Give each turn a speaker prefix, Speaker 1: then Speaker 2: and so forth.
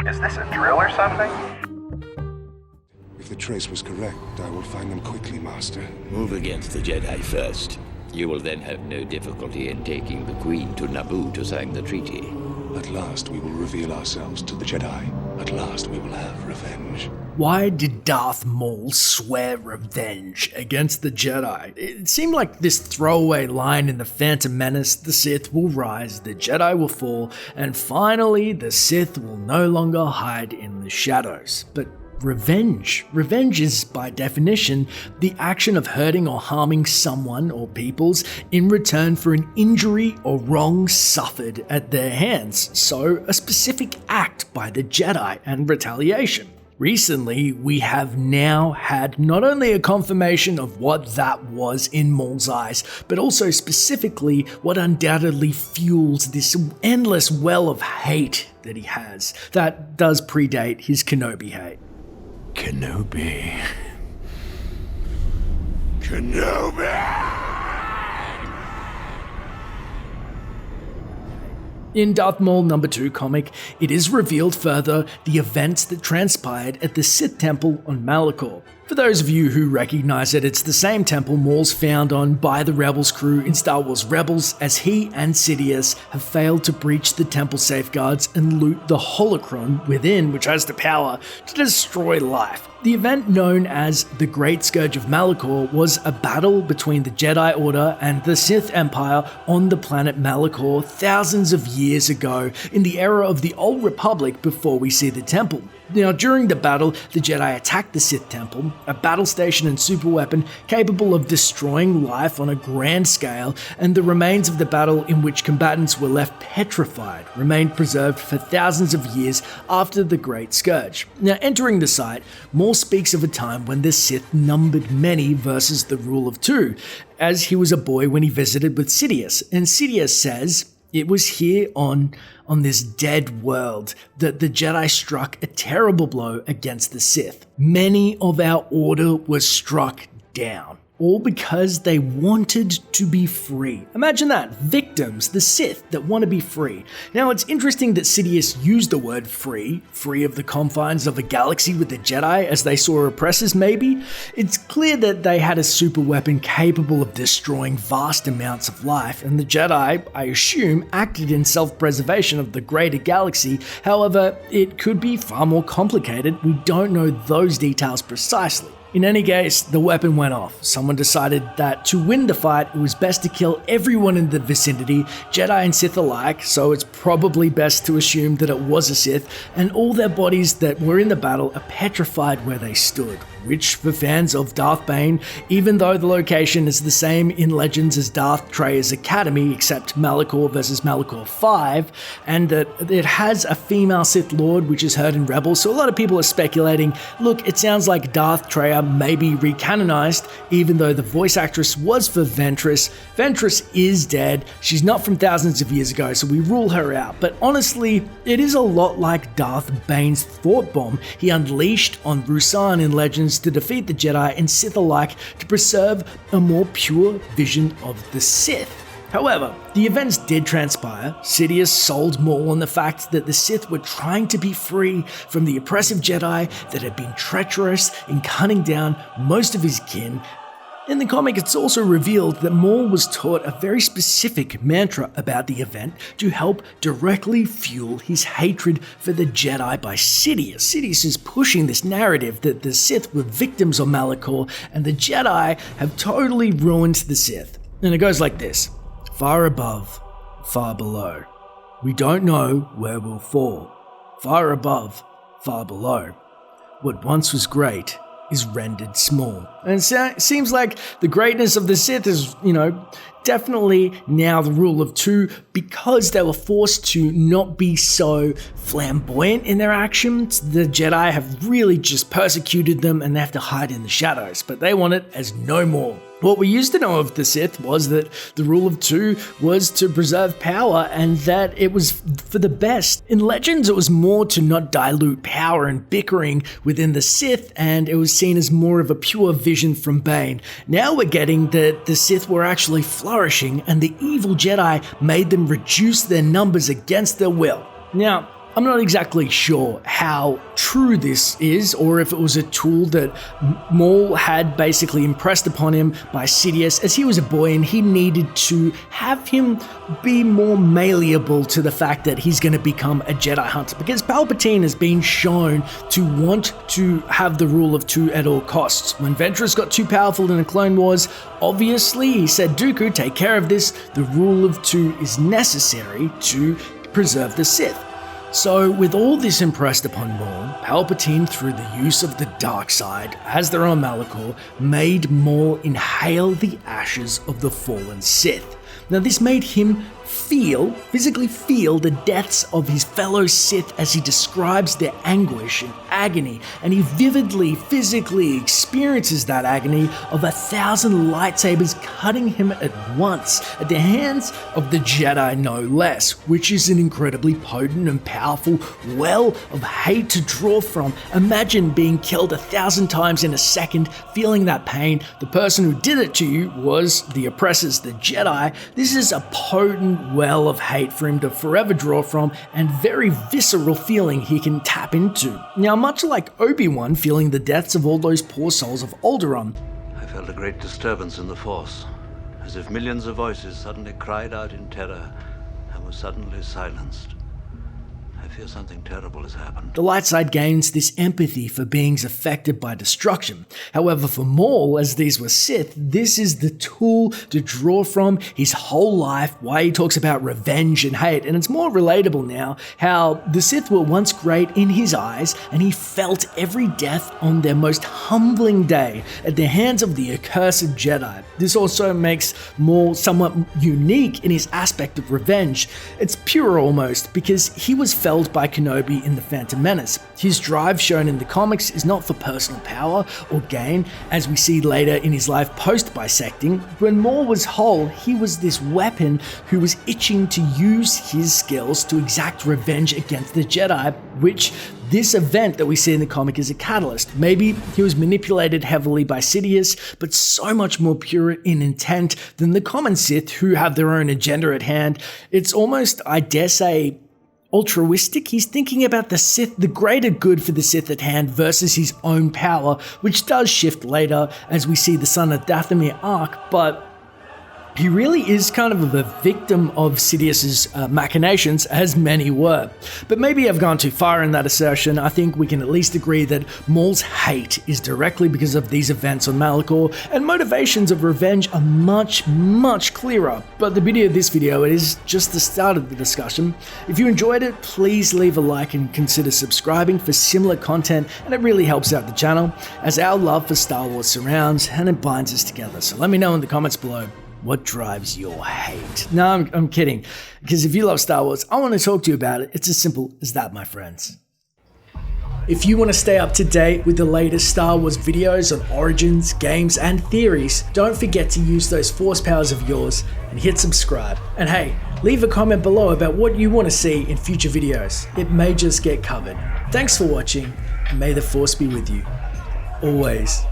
Speaker 1: Is this a drill or something?
Speaker 2: If the trace was correct, I will find them quickly, Master.
Speaker 3: Move against the Jedi first. You will then have no difficulty in taking the Queen to Naboo to sign the treaty.
Speaker 2: At last we will reveal ourselves to the Jedi. At last we will have revenge.
Speaker 4: Why did Darth Maul swear revenge against the Jedi? It seemed like this throwaway line in The Phantom Menace: the Sith will rise, the Jedi will fall, and finally the Sith will no longer hide in the shadows. But revenge is, by definition, the action of hurting or harming someone or peoples in return for an injury or wrong suffered at their hands. So, a specific act by the Jedi and retaliation. Recently, we have now had not only a confirmation of what that was in Maul's eyes, but also specifically what undoubtedly fuels this endless well of hate that he has that does predate his Kenobi hate. Kenobi. In Darth Maul number 2 comic, it is revealed further the events that transpired at the Sith Temple on Malachor. For those of you who recognize it, it's the same temple Maul's found on by the Rebels crew in Star Wars Rebels, as he and Sidious have failed to breach the temple safeguards and loot the holocron within, which has the power to destroy life. The event known as the Great Scourge of Malachor was a battle between the Jedi Order and the Sith Empire on the planet Malachor thousands of years ago, in the era of the Old Republic before we see the temple. Now, during the battle, the Jedi attacked the Sith Temple, a battle station and superweapon capable of destroying life on a grand scale, and the remains of the battle, in which combatants were left petrified, remained preserved for thousands of years after the Great Scourge. Now, entering the site, Maul speaks of a time when the Sith numbered many versus the rule of 2, as he was a boy when he visited with Sidious, and Sidious says, "It was here on this dead world that the Jedi struck a terrible blow against the Sith. Many of our order was struck down, all because they wanted to be free." Imagine that, victims, the Sith that want to be free. Now, it's interesting that Sidious used the word free of the confines of a galaxy with the Jedi as they saw oppressors maybe. It's clear that they had a super weapon capable of destroying vast amounts of life, and the Jedi, I assume, acted in self-preservation of the greater galaxy. However, it could be far more complicated. We don't know those details precisely. In any case, the weapon went off. Someone decided that to win the fight, it was best to kill everyone in the vicinity, Jedi and Sith alike, so it's probably best to assume that it was a Sith, and all their bodies that were in the battle are petrified where they stood. Which, for fans of Darth Bane, even though the location is the same in Legends as Darth Treyarch's Academy, except Malachor versus Malachor 5, and that it has a female Sith Lord, which is heard in Rebels, so a lot of people are speculating, look, it sounds like Darth Treyarch may be recanonized, even though the voice actress was for Ventress. Ventress is dead, she's not from thousands of years ago, so we rule her out, but honestly, it is a lot like Darth Bane's thought bomb he unleashed on Ruusan in Legends to defeat the Jedi and Sith alike to preserve a more pure vision of the Sith. However, the events did transpire. Sidious sold Maul on the fact that the Sith were trying to be free from the oppressive Jedi that had been treacherous in cutting down most of his kin. In the comic, it's also revealed that Maul was taught a very specific mantra about the event to help directly fuel his hatred for the Jedi by Sidious. Sidious is pushing this narrative that the Sith were victims of Malachor and the Jedi have totally ruined the Sith. And it goes like this: far above, far below. We don't know where we'll fall. Far above, far below. What once was great is rendered small. And it seems like the greatness of the Sith is, definitely now the rule of 2 because they were forced to not be so flamboyant in their actions. The Jedi have really just persecuted them and they have to hide in the shadows, but they want it as no more. What we used to know of the Sith was that the rule of 2 was to preserve power and that it was for the best. In Legends, it was more to not dilute power and bickering within the Sith, and it was seen as more of a pure vision from Bane. Now we're getting that the Sith were actually flourishing and the evil Jedi made them reduce their numbers against their will. Now, I'm not exactly sure how true this is, or if it was a tool that Maul had basically impressed upon him by Sidious as he was a boy, and he needed to have him be more malleable to the fact that he's going to become a Jedi hunter, because Palpatine has been shown to want to have the rule of two at all costs. When Ventress got too powerful in the Clone Wars, obviously he said, Dooku, take care of this. The rule of two is necessary to preserve the Sith. So with all this impressed upon Maul, Palpatine, through the use of the dark side, as they're on Malachor, made Maul inhale the ashes of the fallen Sith. Now this made him physically feel the deaths of his fellow Sith as he describes their anguish and agony, and he vividly, physically experiences that agony of 1,000 lightsabers cutting him at once, at the hands of the Jedi no less, which is an incredibly potent and powerful well of hate to draw from. Imagine being killed 1,000 times in a second, feeling that pain. The person who did it to you was the oppressors, the Jedi. This is a potent well of hate for him to forever draw from, and very visceral feeling he can tap into. Now, much like Obi-Wan feeling the deaths of all those poor souls of Alderaan,
Speaker 1: I felt a great disturbance in the Force, as if millions of voices suddenly cried out in terror and were suddenly silenced. I fear something terrible has happened.
Speaker 4: The light side gains this empathy for beings affected by destruction. However, for Maul, as these were Sith, this is the tool to draw from his whole life, why he talks about revenge and hate. And it's more relatable now how the Sith were once great in his eyes, and he felt every death on their most humbling day at the hands of the accursed Jedi. This also makes Maul somewhat unique in his aspect of revenge. It's pure almost, because he was felled by Kenobi in The Phantom Menace. His drive shown in the comics is not for personal power or gain, as we see later in his life post-bisecting. When Maul was whole, he was this weapon who was itching to use his skills to exact revenge against the Jedi, which this event that we see in the comic is a catalyst. Maybe he was manipulated heavily by Sidious, but so much more pure in intent than the common Sith who have their own agenda at hand. It's almost, I dare say, altruistic. He's thinking about the Sith, the greater good for the Sith at hand versus his own power, which does shift later as we see the son of Dathomir arc, but he really is kind of a victim of Sidious's machinations, as many were. But maybe I've gone too far in that assertion. I think we can at least agree that Maul's hate is directly because of these events on Malachor, and motivations of revenge are much, much clearer. But the beauty of this video is just the start of the discussion. If you enjoyed it, please leave a like and consider subscribing for similar content, and it really helps out the channel, as our love for Star Wars surrounds and it binds us together. So let me know in the comments below, what drives your hate? No, I'm kidding. Because if you love Star Wars, I want to talk to you about it. It's as simple as that, my friends. If you want to stay up to date with the latest Star Wars videos on origins, games, and theories, don't forget to use those force powers of yours and hit subscribe. And hey, leave a comment below about what you want to see in future videos. It may just get covered. Thanks for watching, and may the force be with you. Always.